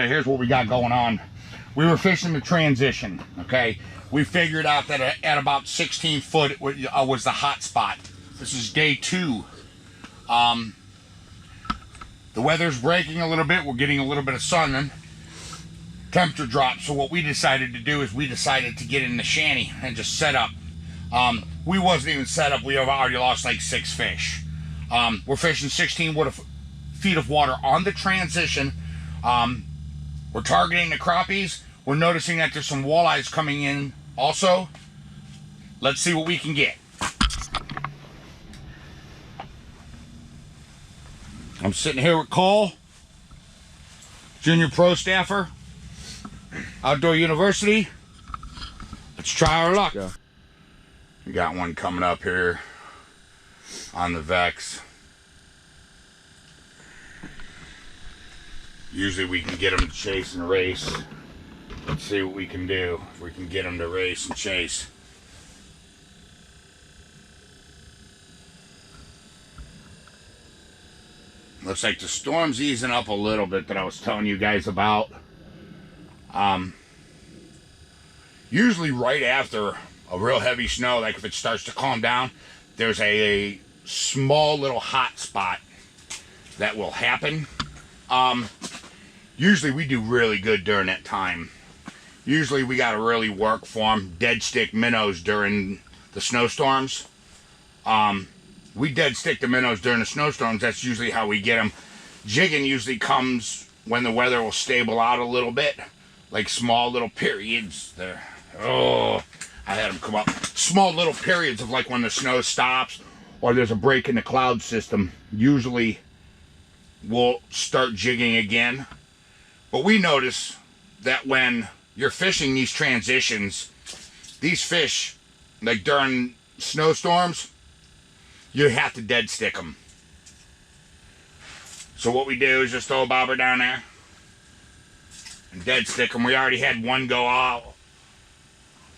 Okay, here's what we got going on. We were fishing the transition, okay? We figured out that at about 16 foot was the hot spot. This is day 2. The weather's breaking a little bit. We're getting a little bit of sun and temperature drops. So what we decided to do is we decided to get in the shanty and just set up. We wasn't even set up. We have already lost like 6 fish. We're fishing 16 feet of water on the transition. We're targeting the crappies. We're noticing that there's some walleyes coming in also. Let's see what we can get. I'm sitting here with Cole, junior pro staffer, Outdoor University. Let's try our luck. Go. We got one coming up here on the Vex. Usually we can get them to chase and race. Let's see what we can do if we can get them to race and chase. Looks like the storm's easing up a little bit that I was telling you guys about. Usually right after a real heavy snow, like if it starts to calm down, there's a small little hot spot that will happen. Usually we do really good during that time. Usually we gotta really work for them. Dead stick minnows during the snowstorms. We dead stick the minnows during the snowstorms. That's usually how we get them. Jigging usually comes when the weather will stable out a little bit. Like small little periods there. Oh, I had them come up. Small little periods of like when the snow stops or there's a break in the cloud system. Usually we'll start jigging again. But we notice that when you're fishing these transitions, these fish, like during snowstorms, you have to dead stick them. So what we do is just throw a bobber down there and dead stick them. We already had one go out,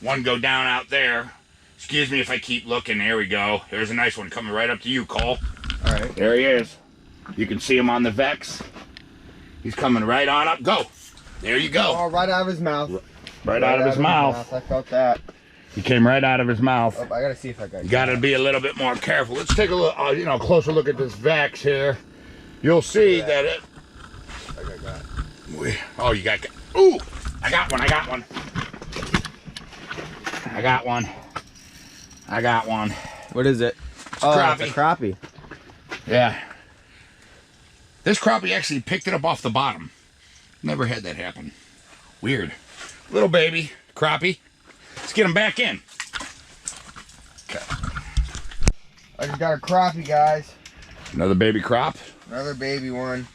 one go down out there. Excuse me if I keep looking. There we go. There's a nice one coming right up to you, Cole. All right. There he is. You can see him on the Vex. He's coming right on up. Go. There you go. Oh, right out of his mouth. Right out of his mouth. I felt that. He came right out of his mouth. Oh, I gotta see if I got you. Got to be a little bit more careful. Let's take a look, closer look at this Vex here. You'll see that it. I got Oh, you got. Ooh, I got one. I got one. I got one. I got one. What is it? It's oh, crappie. It's a crappie. Yeah. This crappie actually picked it up off the bottom. Never had that happen. Weird. Little baby crappie. Let's get him back in. Okay. I just got a crappie, guys. Another baby crop. Another baby one.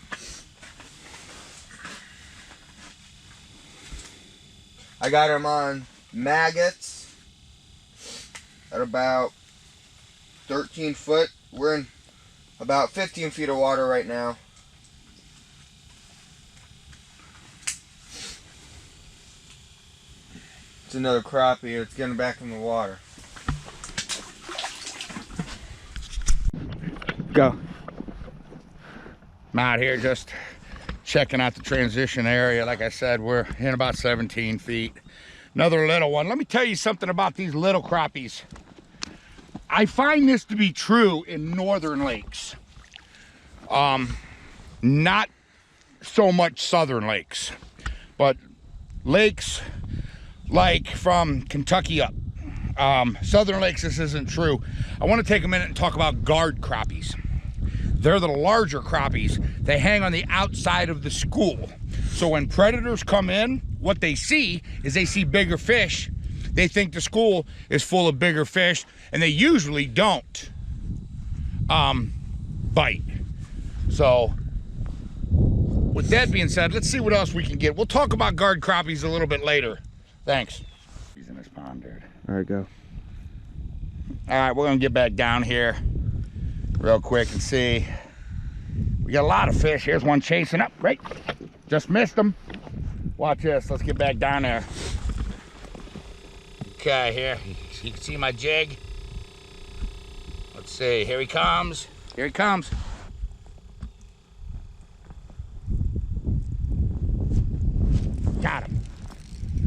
I got him on maggots at about 13 foot. We're in about 15 feet of water right now. It's another crappie. It's getting back in the water. Go. I'm out here just checking out the transition area. Like I said, we're in about 17 feet. Another little one. Let me tell you something about these little crappies. I find this to be true in northern lakes. Not so much southern lakes, but lakes like from Kentucky up. Southern lakes, this isn't true. I want to take a minute and talk about guard crappies. They're the larger crappies. They hang on the outside of the school. So when predators come in, what they see is they see bigger fish. They think the school is full of bigger fish, and they usually don't bite. So with that being said, let's see what else we can get. We'll talk about guard crappies a little bit later. Thanks. He's in this pond, dude. All right, go. All right, we're gonna get back down here real quick and see. We got a lot of fish. Here's one chasing up, right? Just missed him. Watch this, let's get back down there. Okay, here, you can see my jig. Let's see, here he comes. Here he comes.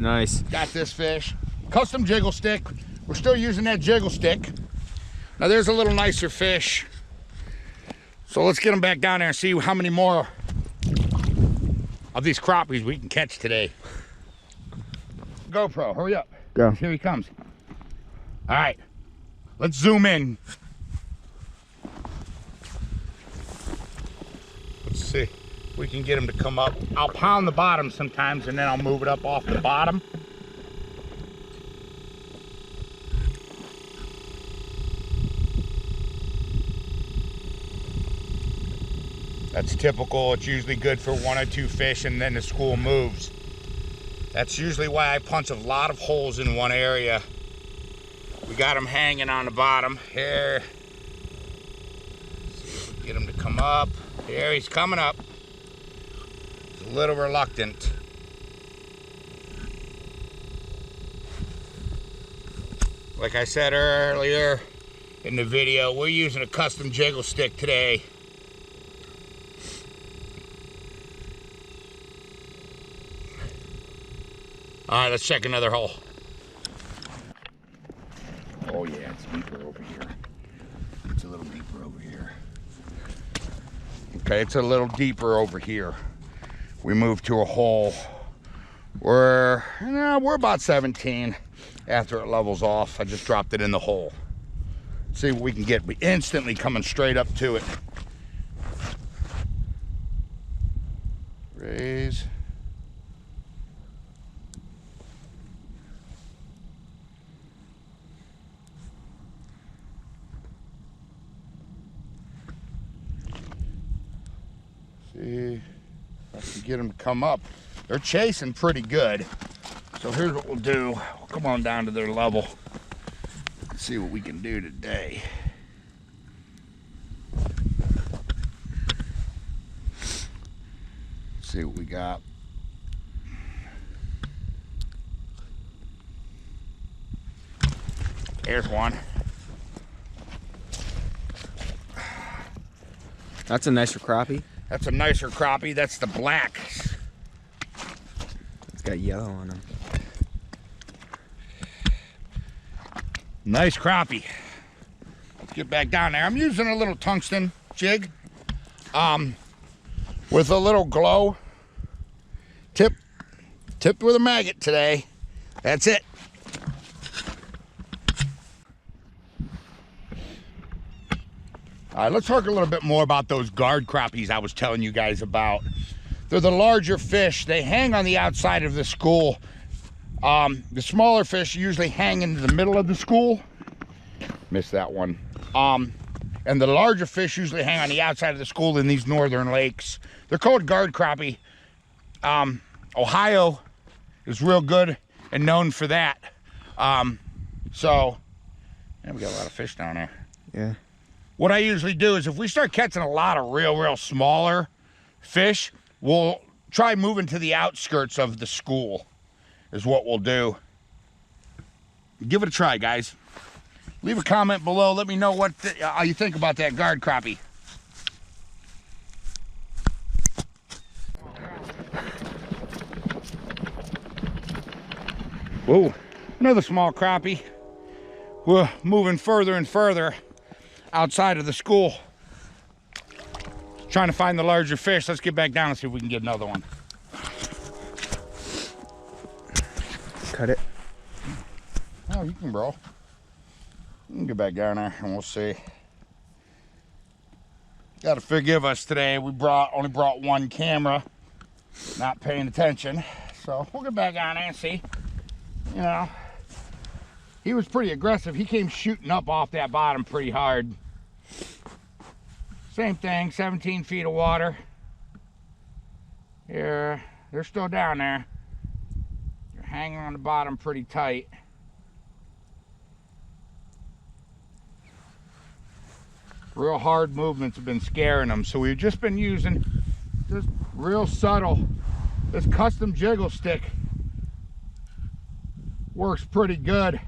Nice. Got this fish. Custom jiggle stick. We're still using that jiggle stick. Now there's a little nicer fish. So let's get them back down there and see how many more of these crappies we can catch today. GoPro, hurry up. Go. Here he comes. All right, let's zoom in. Let's see if we can get him to come up. I'll pound the bottom sometimes and then I'll move it up off the bottom. That's typical. It's usually good for 1 or 2 fish and then the school moves. That's usually why I punch a lot of holes in one area. We got him hanging on the bottom here. See if we get him to come up. Here, he's coming up. He's a little reluctant. Like I said earlier in the video, we're using a custom jiggle stick today. All right, let's check another hole. Oh yeah, it's deeper over here. It's a little deeper over here. Okay, it's a little deeper over here. We moved to a hole. We're about 17 after it levels off. I just dropped it in the hole. See what we can get. We instantly coming straight up to it. Raise. See if I can get them to come up. They're chasing pretty good. So here's what we'll do. We'll come on down to their level. Let's see what we can do today. Let's see what we got. Here's one. That's a nicer crappie. That's a nicer crappie. That's the black. It's got yellow on him. Nice crappie. Let's get back down there. I'm using a little tungsten jig with a little glow. Tipped with a maggot today. That's it. All right, let's talk a little bit more about those guard crappies I was telling you guys about. They're the larger fish. They hang on the outside of the school. The smaller fish usually hang in the middle of the school. Missed that one. And the larger fish usually hang on the outside of the school in these northern lakes. They're called guard crappie. Ohio is real good and known for that. So, yeah, we got a lot of fish down there. Yeah. What I usually do is if we start catching a lot of real smaller fish, we'll try moving to the outskirts of the school is what we'll do. Give it a try, guys. Leave a comment below. Let me know what how you think about that guard crappie. Whoa, another small crappie. We're moving further and further outside of the school. Trying to find the larger fish. Let's get back down and see if we can get another one. Cut it. Oh, you can, bro. You can get back down there and we'll see. Got to forgive us today. We only brought one camera, not paying attention. So we'll get back down there and see. You know, he was pretty aggressive. He came shooting up off that bottom pretty hard. Same thing, 17 feet of water. Here, they're still down there. They're hanging on the bottom pretty tight. Real hard movements have been scaring them, so we've just been using just real subtle. This custom jiggle stick works pretty good.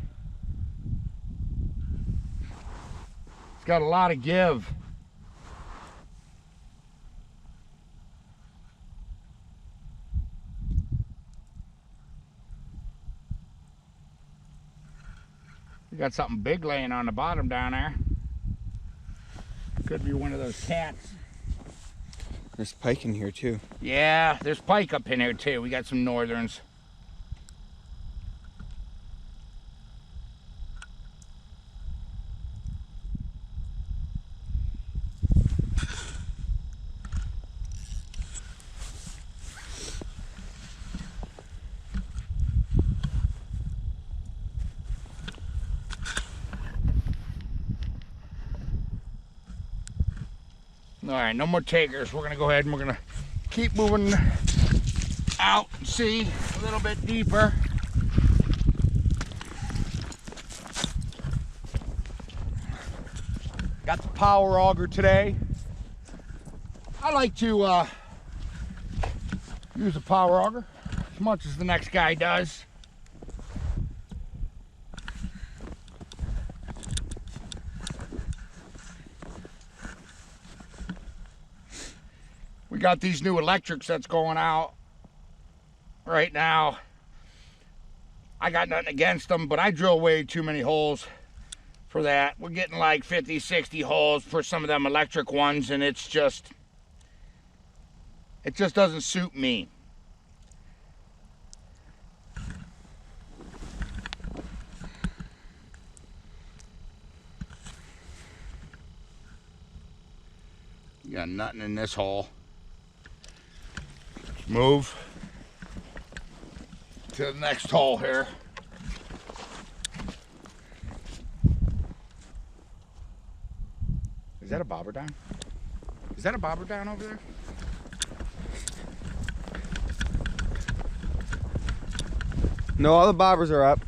It's got a lot of give. We got something big laying on the bottom down there. Could be one of those cats. There's pike in here too. Yeah, there's pike up in here too. We got some northerns. All right, no more takers. We're gonna go ahead and we're gonna keep moving out and see a little bit deeper. Got the power auger today. I like to use a power auger as much as the next guy does. We got these new electrics that's going out right now. I got nothing against them, but I drill way too many holes for that. We're getting like 50, 60 holes for some of them electric ones, and it just doesn't suit me. You got nothing in this hole. Move to the next hole here. Is that a bobber down? Is that a bobber down over there? No, all the bobbers are up.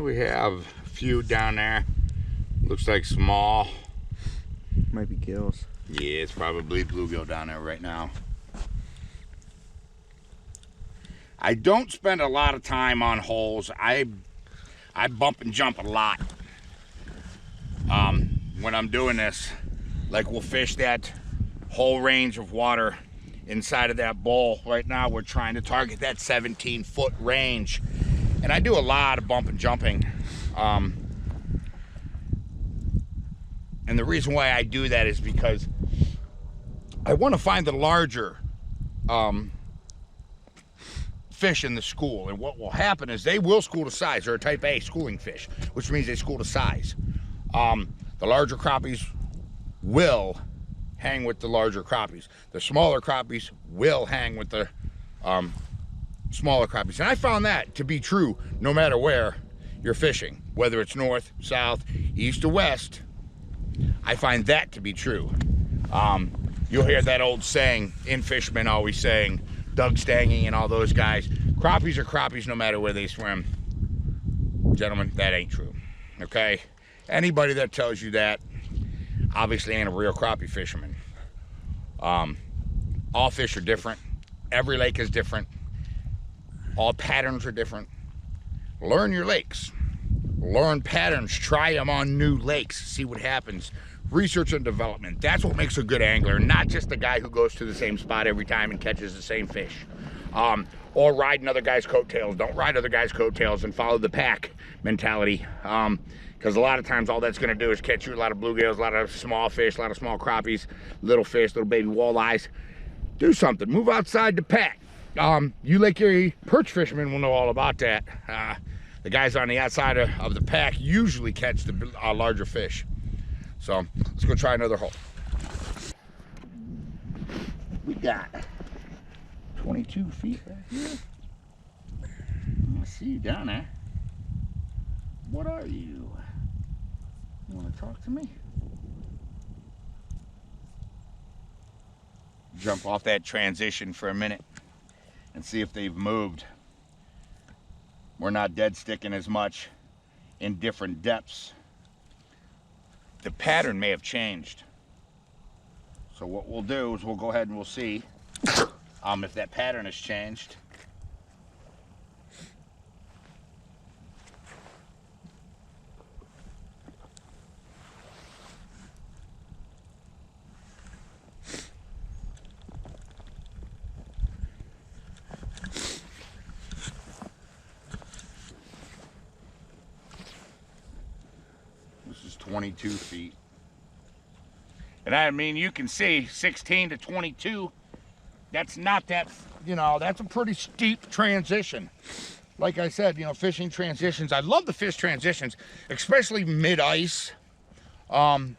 We have a few down there. Looks like small. Might be gills. Yeah, it's probably bluegill down there right now. I don't spend a lot of time on holes. I bump and jump a lot when I'm doing this. Like, we'll fish that whole range of water inside of that bowl. Right now we're trying to target that 17-foot range, and I do a lot of bump and jumping. And the reason why I do that is because I want to find the larger fish in the school. And what will happen is they will school to size. They're a type A schooling fish, which means they school to size. The larger crappies will hang with the larger crappies. The smaller crappies will hang with the smaller crappies. And I found that to be true no matter where you're fishing, whether it's north, south, east, or west. I find that to be true. You'll hear that old saying, in fishermen always saying, Doug Stange and all those guys, crappies are crappies no matter where they swim. Gentlemen, that ain't true, okay? Anybody that tells you that obviously ain't a real crappie fisherman. All fish are different. Every lake is different. All patterns are different. Learn your lakes. Learn patterns. Try them on new lakes. See what happens. Research and development. That's what makes a good angler, not just the guy who goes to the same spot every time and catches the same fish. Or riding other guys' coattails. Don't ride other guys' coattails and follow the pack mentality. Because a lot of times all that's going to do is catch you a lot of bluegills, a lot of small fish, a lot of small crappies, little fish, little baby walleyes. Do something. Move outside the pack. You Lake Erie perch fishermen will know all about that. The guys on the outside of the pack usually catch the larger fish. So let's go try another hole. We got 22 feet right here. I see you down there. What are you? You want to talk to me? Jump off that transition for a minute and see if they've moved. We're not dead sticking as much in different depths. the pattern may have changed. So what we'll do is we'll go ahead and we'll see if that pattern has changed. This is 22 feet. And I mean, you can see 16 to 22, that's not that, you know, that's a pretty steep transition. Like I said, you know, fishing transitions, I love the fish transitions, especially mid-ice and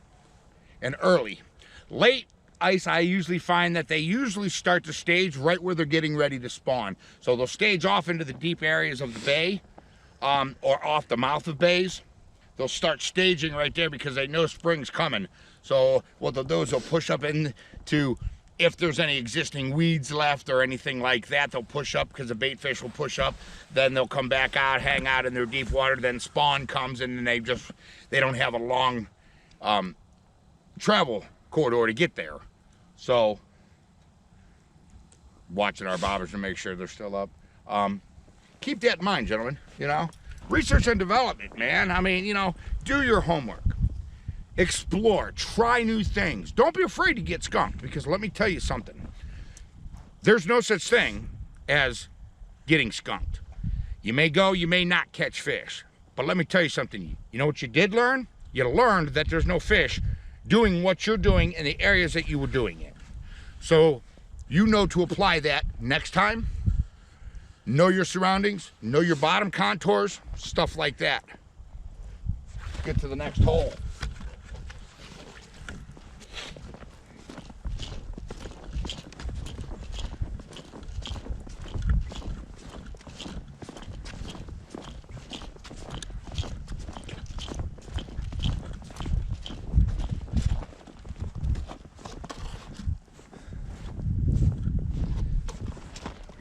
early. Late ice, I usually find that they usually start to stage right where they're getting ready to spawn. So they'll stage off into the deep areas of the bay or off the mouth of bays. They'll start staging right there because they know spring's coming. So what they'll do is they'll push up into, if there's any existing weeds left or anything like that, they'll push up because the bait fish will push up. Then they'll come back out, hang out in their deep water. Then spawn comes and they don't have a long travel corridor to get there. So watching our bobbers to make sure they're still up. Keep that in mind, gentlemen, you know. Research and development, man. I mean, you know, do your homework. Explore, try new things. Don't be afraid to get skunked, because let me tell you something. There's no such thing as getting skunked. You may go, you may not catch fish. But let me tell you something. You know what you did learn? You learned that there's no fish doing what you're doing in the areas that you were doing it. So you know to apply that next time. Know your surroundings, know your bottom contours, stuff like that. Get to the next hole.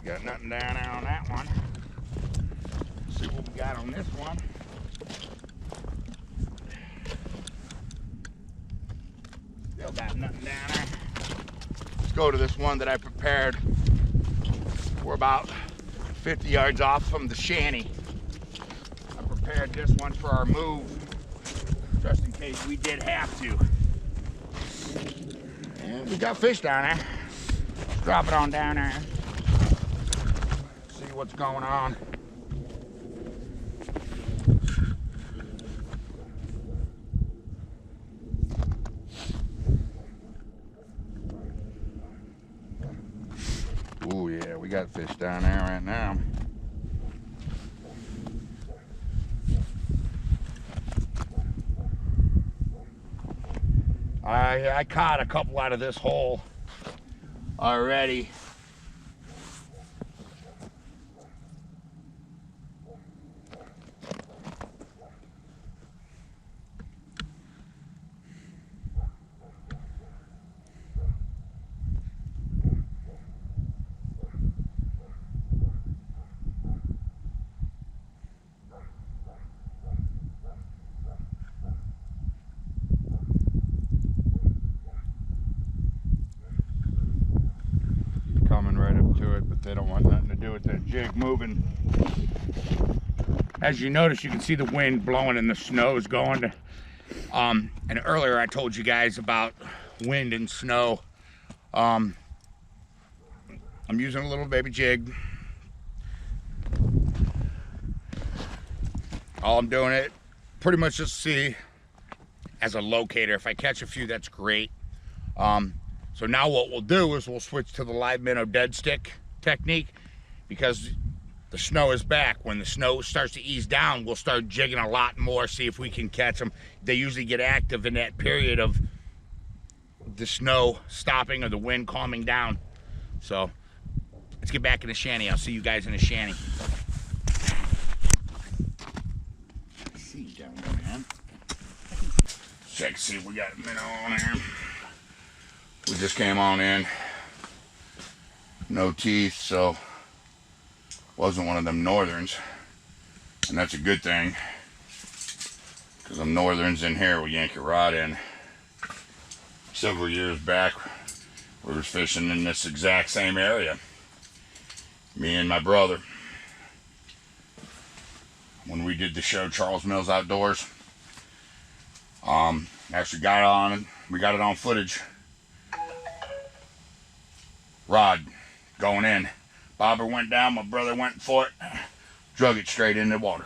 Got nothing down there on that one. Let's see what we got on this one. Still got nothing down there. Let's go to this one that I prepared. We're about 50 yards off from the shanty. I prepared this one for our move, just in case we did have to. And we got fish down there. Let's drop it on down there. What's going on. Oh yeah, we got fish down there right now. I caught a couple out of this hole already. Coming right up to it, but they don't want nothing to do with that jig moving. As you notice, you can see the wind blowing and the snow is going to, and earlier I told you guys about wind and snow. I'm using a little baby jig. All I'm doing it pretty much just see as a locator. If I catch a few, that's great. So now what we'll do is we'll switch to the live minnow dead stick technique, because the snow is back. When the snow starts to ease down, we'll start jigging a lot more, see if we can catch them. They usually get active in that period of the snow stopping or the wind calming down. So let's get back in the shanty. I'll see you guys in the shanty. See you down there, man. Check, see if we got a minnow on there. We just came on in, no teeth, so wasn't one of them northerns, and that's a good thing. Because them northerns in here will yank your rod in. Several years back, we was fishing in this exact same area. Me and my brother. When we did the show Charles Mills Outdoors. Actually got it on, we got it on footage. Rod going in. Bobber went down, my brother went for it. Drug it straight in the water.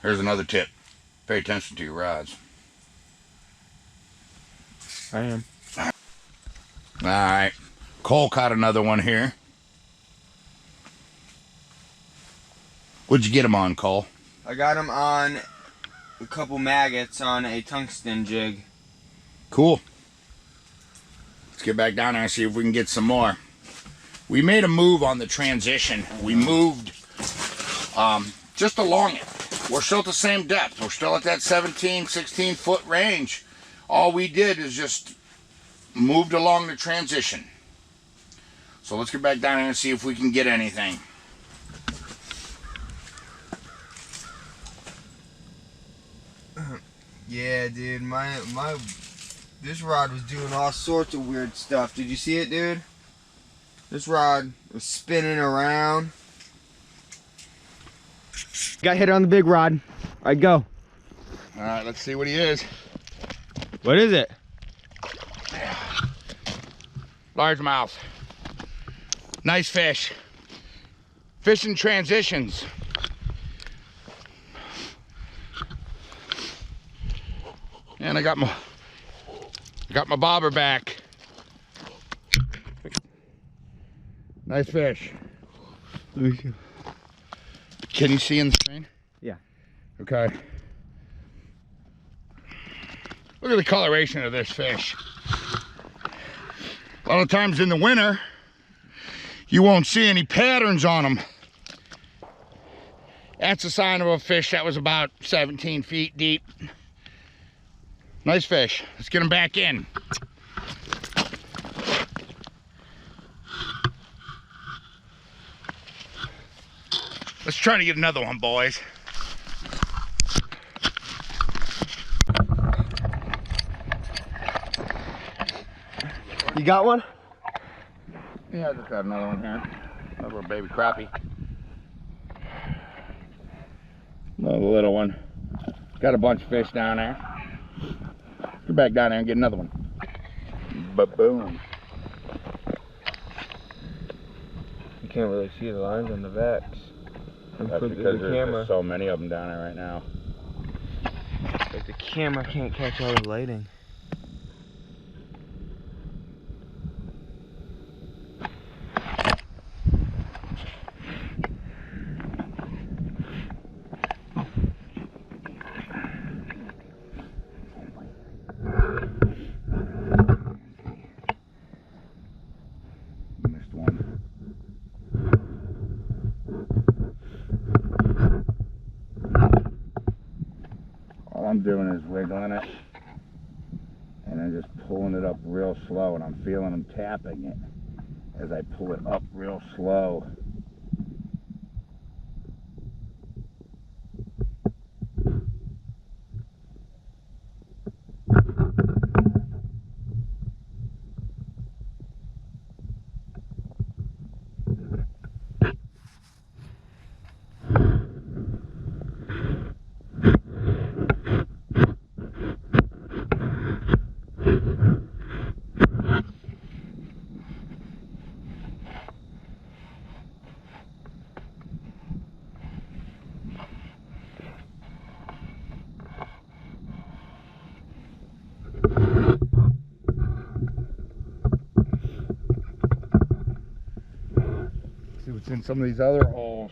Here's another tip. Pay attention to your rods. I am. Alright. Cole caught another one here. What'd you get him on, Cole? I got him on a couple maggots on a tungsten jig. Cool. Let's get back down there and see if we can get some more. We made a move on the transition. We moved just along it. We're still at the same depth. We're still at that 17, 16 foot range. All we did is just moved along the transition. So let's get back down here and see if we can get anything. Yeah, dude, this rod was doing all sorts of weird stuff. Did you see it, dude? This rod was spinning around. Got hit on the big rod. All right, go. All right, let's see what he is. What is it? Largemouth. Nice fish. Fishing transitions. And I got my bobber back. Nice fish. Can you see in the screen? Yeah. Okay. Look at the coloration of this fish. A lot of times in the winter, you won't see any patterns on them. That's a sign of a fish that was about 17 feet deep. Nice fish. Let's get him back in. Let's try to get another one, boys. You got one? Yeah, I just got another one here. Another baby crappie. Another little one. Got a bunch of fish down there. Get back down there and get another one. Ba-boom. You can't really see the lines on the backs. That's because there's just so many of them down there right now. Like the camera can't catch all the lighting. Missed one. All I'm doing is wiggling it and then just pulling it up real slow, and I'm feeling them tapping it as I pull it up real slow. See what's in some of these other holes.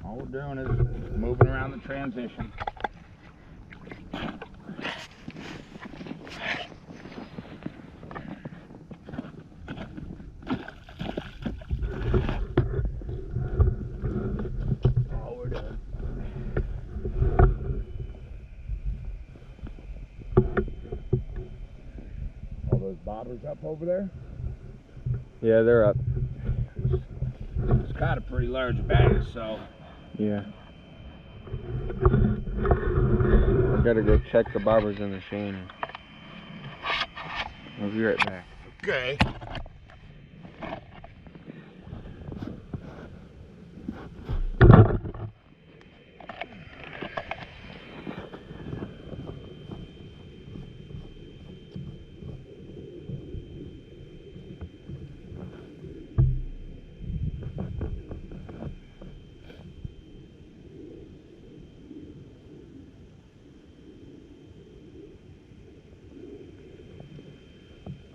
All we're doing is moving around the transition. All we're doing. All those bobbers up over there? Yeah, they're up. It's got a pretty large bag, so Yeah. I gotta go check the bobbers in the chain. I'll be right back. Okay.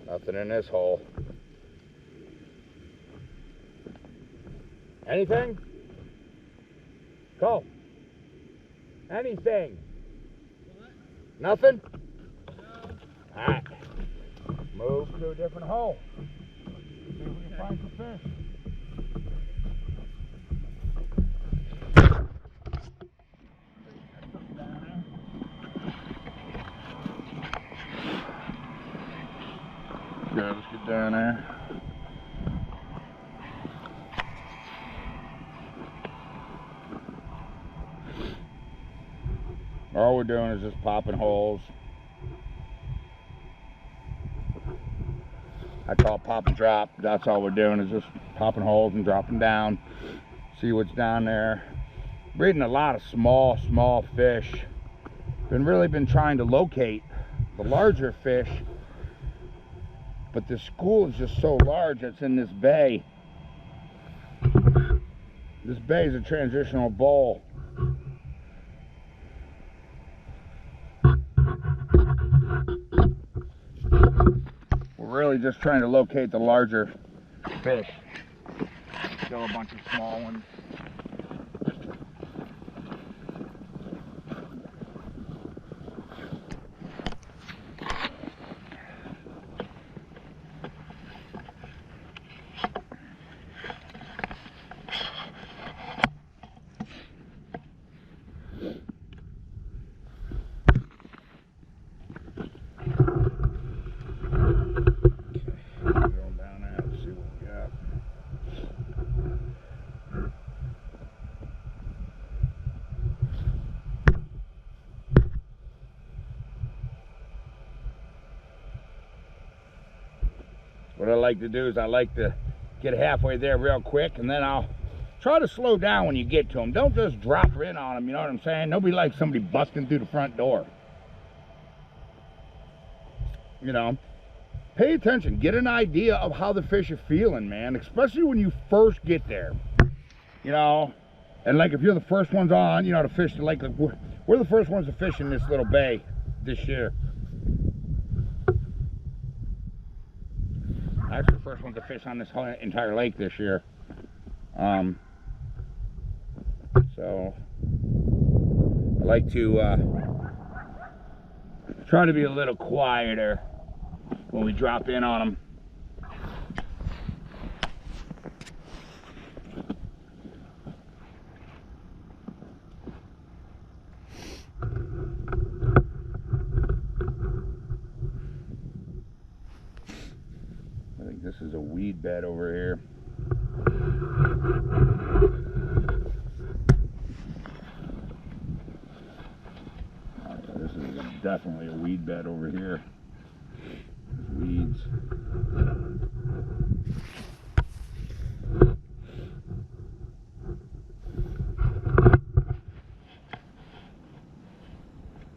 Nothing in this hole. Anything? Go. Anything? What? Nothing? No. Alright. Move to a different hole. See if we can find some fish. Yeah, let's get down there. All we're doing is just popping holes. I call it pop and drop. That's all we're doing is just popping holes and dropping down. See what's down there. Breeding a lot of small fish. Really been trying to locate the larger fish. But this school is just so large that's in this bay. This bay is a transitional bowl. We're really just trying to locate the larger fish. Still a bunch of small ones. What I like to do is I like to get halfway there real quick, and then I'll try to slow down when you get to them. Don't just drop in on them, you know what I'm saying? Nobody likes somebody busting through the front door. You know, pay attention. Get an idea of how the fish are feeling, man, especially when you first get there. You know, and like if you're the first ones on, you know, to fish, like we're the first ones to fish in this little bay this year. Actually, the first one to fish on this whole entire lake this year. So I like to try to be a little quieter when we drop in on them. I think this is a weed bed over here. This is definitely a weed bed over here. Weeds.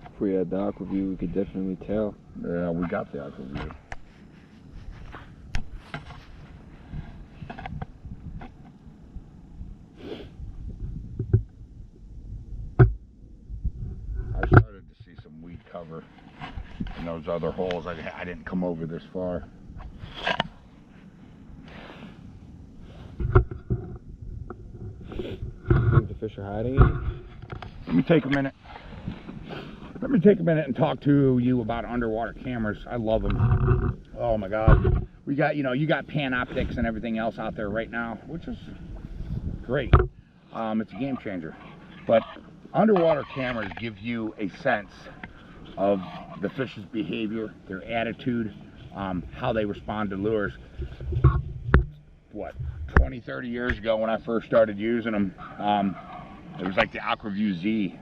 If we had the aqua view, we could definitely tell. Yeah, we got the aqua view. Cover in those other holes. I didn't come over this far. Think the fish are hiding in? Let me take a minute. Let me take a minute and talk to you about underwater cameras. I love them. Oh my God. We got, you know, you got Panoptics and everything else out there right now, which is great. It's a game changer. But underwater cameras give you a sense of the fish's behavior, their attitude, how they respond to lures. What, 20, 30 years ago when I first started using them, It was like the AquaView Z.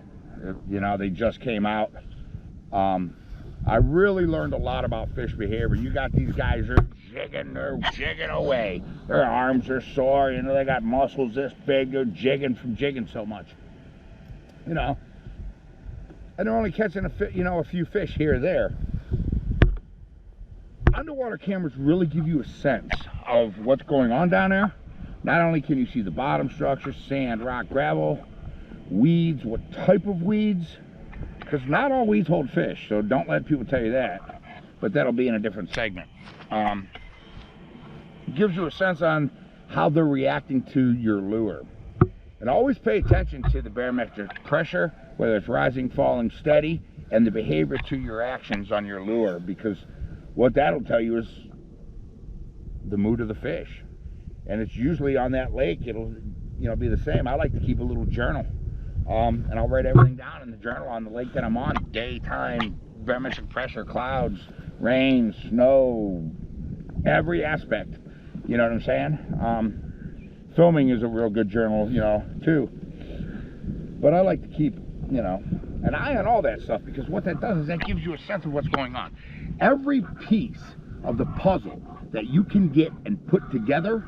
You know, they just came out. I really learned a lot about fish behavior. You got these guys, they're jigging away. Their arms are sore, you know, they got muscles this big, they're jigging from jigging so much. You know, and they're only catching a few fish here or there. Underwater cameras really give you a sense of what's going on down there. Not only can you see the bottom structure, sand, rock, gravel, weeds, what type of weeds, because not all weeds hold fish, so don't let people tell you that, but that'll be in a different segment. It gives you a sense on how they're reacting to your lure. And always pay attention to the barometric pressure, whether it's rising, falling, steady, and the behavior to your actions on your lure, because what that'll tell you is the mood of the fish. And it's usually on that lake, it'll be the same. I like to keep a little journal. And I'll write everything down in the journal on the lake that I'm on. Daytime, barometric pressure, clouds, rain, snow, every aspect. You know what I'm saying? Filming is a real good journal, too. But I like to keep, an eye on all that stuff, because what that does is that gives you a sense of what's going on. Every piece of the puzzle that you can get and put together,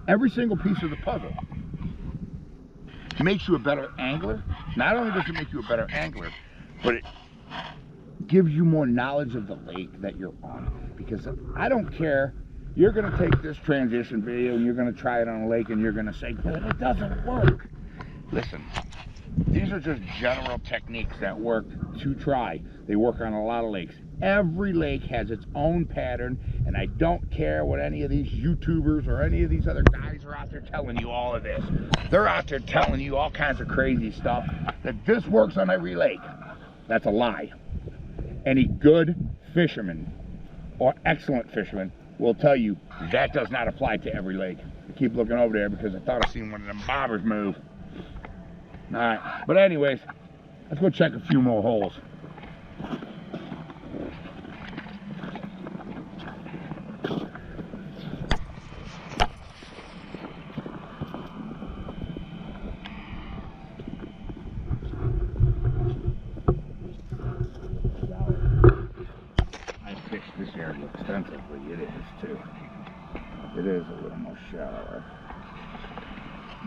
every single piece of the puzzle, makes you a better angler. Not only does it make you a better angler, but it gives you more knowledge of the lake that you're on. Because I don't care, you're going to take this transition video and you're going to try it on a lake and you're going to say, but it doesn't work. Listen, these are just general techniques that work to try. They work on a lot of lakes. Every lake has its own pattern, and I don't care what any of these YouTubers or any of these other guys are out there telling you all of this. They're out there telling you all kinds of crazy stuff, that this works on every lake. That's a lie. Any good fisherman or excellent fisherman will tell you that does not apply to every lake. I keep looking over there because I thought I seen one of them bobbers move. All right, but anyways, let's go check a few more holes. I fished this area extensively. It is too. It is a little more shallower.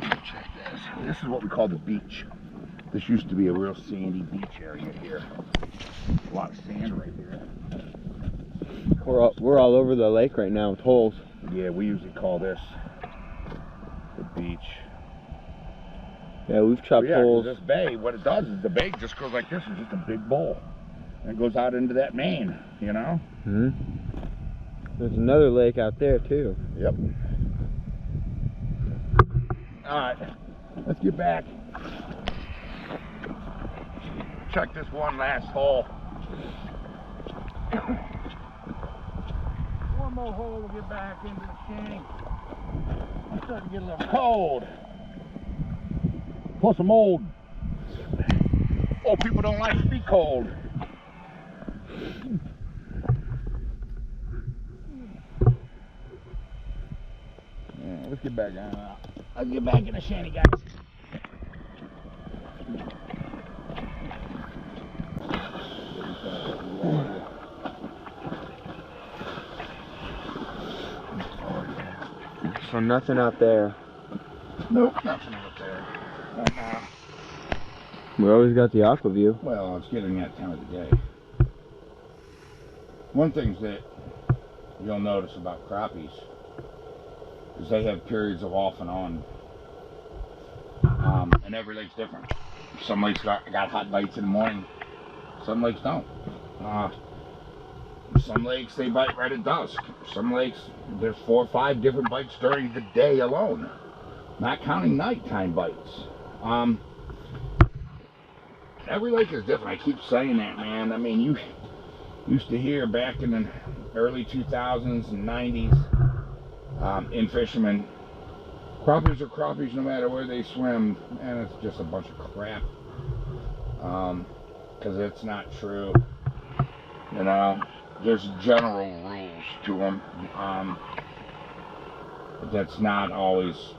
Check this. This is what we call the beach. This used to be a real sandy beach area here. A lot of sand right here. We're all over the lake right now with holes. Yeah, we usually call this the beach. Yeah, we've chopped holes. This bay, what it does is the bay just goes like this. It's just a big bowl. And it goes out into that main, Mm-hmm. There's another lake out there too. Yep. Alright, let's get back. Check this one last hole. One more hole to get back into the shank. I'm starting to get a little cold. Plus I'm old. Old people don't like to be cold. Yeah, let's get back on. Let's get back in the shanty, guys. So nothing out there. Nope, nothing out there. Right now. We always got the AquaView. Well, it's getting that time of the day. One thing that you'll notice about crappies is they have periods of off and on. And every lake's different. Some lakes got hot bites in the morning. Some lakes don't. Some lakes they bite right at dusk. Some lakes there's 4 or 5 different bites during the day alone, not counting nighttime bites. Every lake is different. I keep saying that, man. I mean, you used to hear back in the early 2000s and 90s in fishermen, crappies are crappies no matter where they swim, and it's just a bunch of crap. Because it's not true. There's general rules to them. But that's not always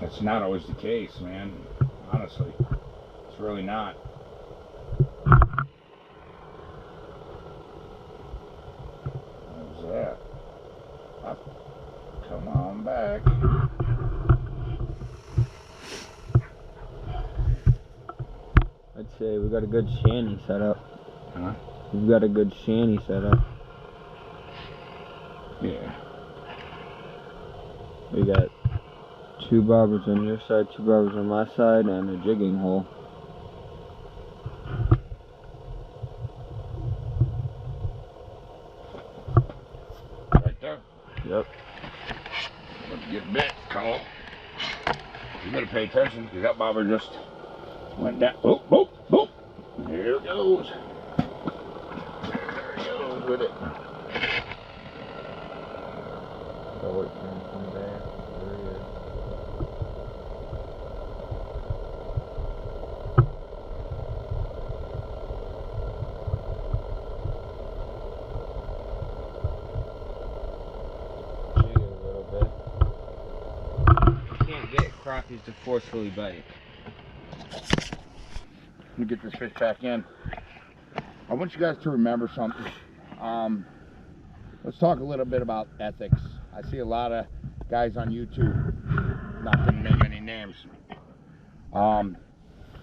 the case, man. Honestly. It's really not. How's that? Up. Come on back. I'd say we got a good shanty set up. Huh? We've got a good shanty set up. Yeah. We got 2 bobbers on your side, 2 bobbers on my side, and a jigging hole. Right there. Yep. Let's get bit, Cole. You better pay attention because that bobber just went down. Oh, oh, oh. There it goes. There he goes with it. So it can come back. There he is. Jig it a little bit. You can't get crappies to forcefully bite. Let me get this fish back in. I want you guys to remember something. Let's talk a little bit about ethics. I see a lot of guys on YouTube, not going to name any names,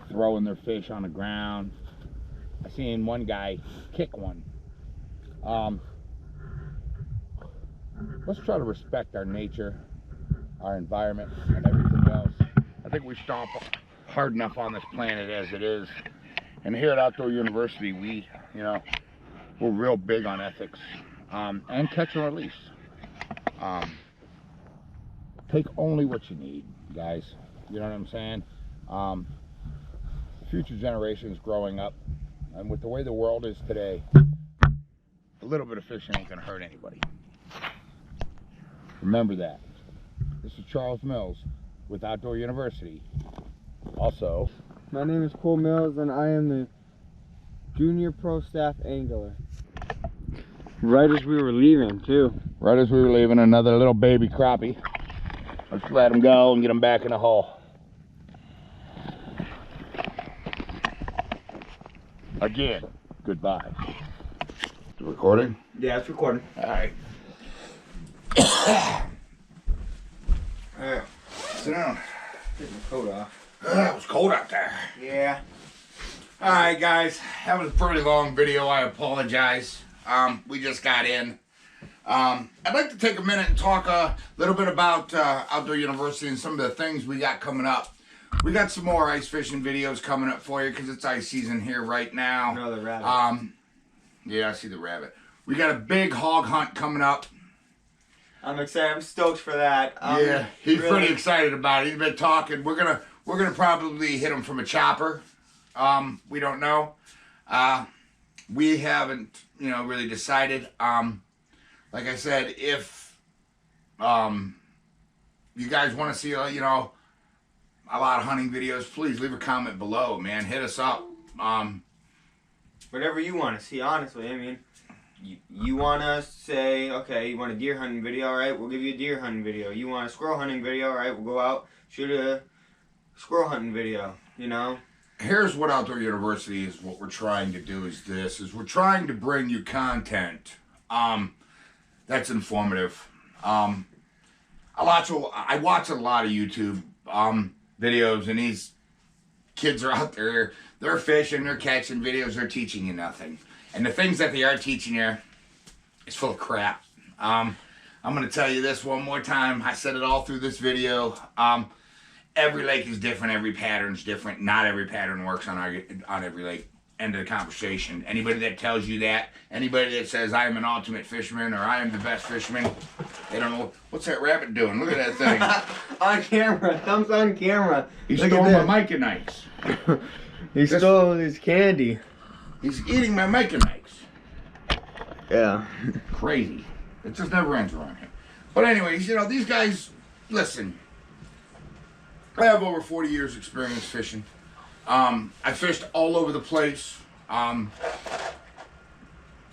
throwing their fish on the ground. I seen one guy kick one. Let's try to respect our nature, our environment, and everything else. I think we stomp hard enough on this planet as it is. And here at Outdoor University, we're real big on ethics and catch and release. Take only what you need, guys. You know what I'm saying? The future generation is growing up, and with the way the world is today, a little bit of fishing ain't gonna hurt anybody. Remember that. This is Charles Mills with Outdoor University. Also, My name is Cole Mills, and I am the Junior Pro Staff Angler. Right as we were leaving, too. right as we were leaving, another little baby crappie. Let's let him go and get him back in the hole. Again, goodbye. Recording? Yeah, it's recording. All right. Alright, Sit down. take my coat off. It was cold out there. Yeah. All right, guys. That was a pretty long video. I apologize. We just got in. I'd like to take a minute and talk a little bit about Outdoor University and some of the things we got coming up. We got some more ice fishing videos coming up for you because it's ice season here right now. Another rabbit. Yeah, I see the rabbit. We got a big hog hunt coming up. I'm excited. I'm stoked for that. Yeah, he's pretty excited about it. He's been talking. We're gonna probably hit him from a chopper. We don't know. We haven't, really decided. Like I said, if you guys want to see, a lot of hunting videos, please leave a comment below, man. Hit us up. Whatever you want to see, honestly. I mean, you want to say, okay, you want a deer hunting video, all right, we'll give you a deer hunting video. You want a squirrel hunting video, all right, we'll go out, shoot a squirrel hunting video, Here's what Outdoor University is. What we're trying to do is we're trying to bring you content that's informative. I watch a lot of YouTube videos, and these kids are out there, they're fishing, they're catching videos, they're teaching you nothing. And the things that they are teaching you is full of crap. I'm going to tell you this one more time. I said it all through this video. Every lake is different. Every pattern's different. Not every pattern works on every lake. End of the conversation. Anybody that tells you that, anybody that says I am an ultimate fisherman or I am the best fisherman, they don't know. What's that rabbit doing? Look at that thing. On camera. Thumbs on camera. He stole my mica knives. He stole his candy. He's eating my mica knives. Yeah. Crazy. It just never ends around here. But anyways, these guys, listen. I have over 40 years experience fishing. I fished all over the place.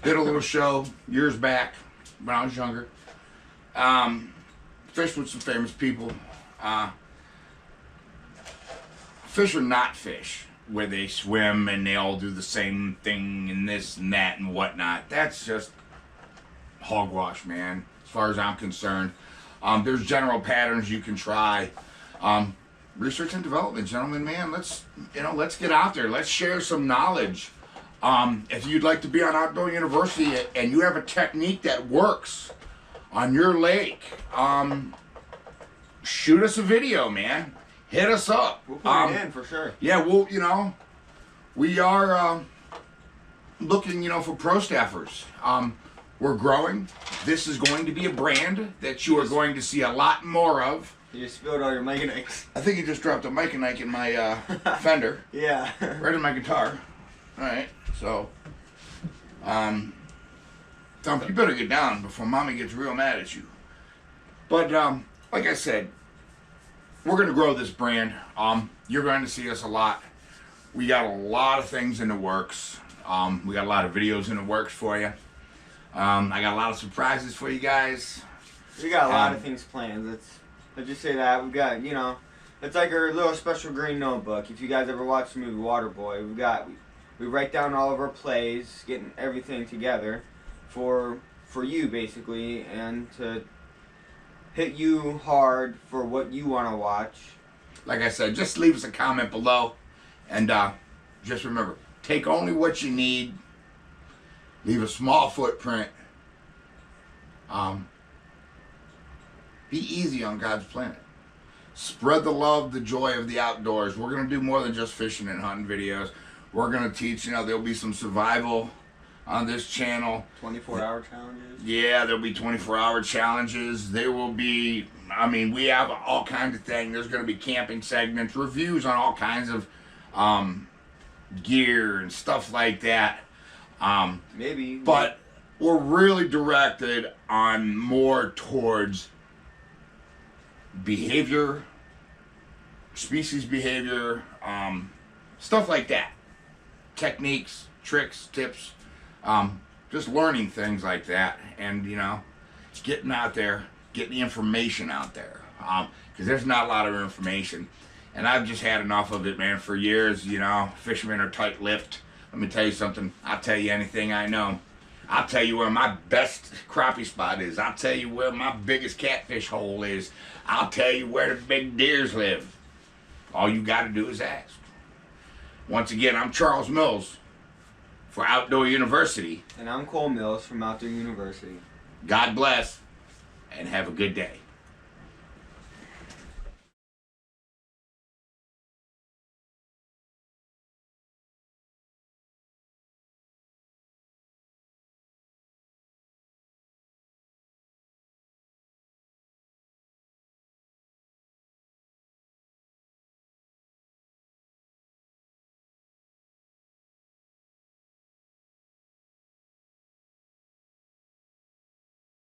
Did a little show years back when I was younger. Fished with some famous people. Fish or not fish. where they swim and they all do the same thing and this and that and whatnot. That's just hogwash, man, as far as I'm concerned. There's general patterns you can try. Research and development, gentlemen, man, let's get out there. Let's share some knowledge. If you'd like to be on Outdoor University and you have a technique that works on your lake, shoot us a video, man. Hit us up. We'll put it in for sure. Yeah, we are looking, for pro staffers. We're growing. This is going to be a brand that you are going to see a lot more of. You just spilled all your Meganikes. I think you just dropped a Meganike in my fender. Yeah. Right in my guitar. Alright, so Tom, you better get down before Mommy gets real mad at you. But like I said, we're gonna grow this brand. You're going to see us a lot. We got a lot of things in the works. We got a lot of videos in the works for you. I got a lot of surprises for you guys. We got a lot of things planned. Let's just say that. We've got, it's like our little special green notebook. If you guys ever watched the movie Waterboy, we write down all of our plays, getting everything together for you basically, and to hit you hard for what you want to watch. Like I said, just leave us a comment below, and just remember, take only what you need. Leave a small footprint. Be easy on God's planet. Spread the love, the joy of the outdoors. We're going to do more than just fishing and hunting videos. We're going to teach, there'll be some survival on this channel. 24-hour challenges? Yeah, there'll be 24-hour challenges. There will be, we have all kinds of things. There's going to be camping segments, reviews on all kinds of gear and stuff like that. Maybe. But we're really directed on more towards behavior, species behavior, stuff like that. Techniques, tricks, tips, just learning things like that, and getting out there, getting the information out there, because there's not a lot of information, and I've just had enough of it, man. For years, fishermen are tight-lipped. Let me tell you something. I'll tell you anything I know. I'll tell you where my best crappie spot is. I'll tell you where my biggest catfish hole is. I'll tell you where the big deers live. All you got to do is ask. Once again, I'm Charles Mills for Outdoor University. And I'm Cole Mills from Outdoor University. God bless, and have a good day.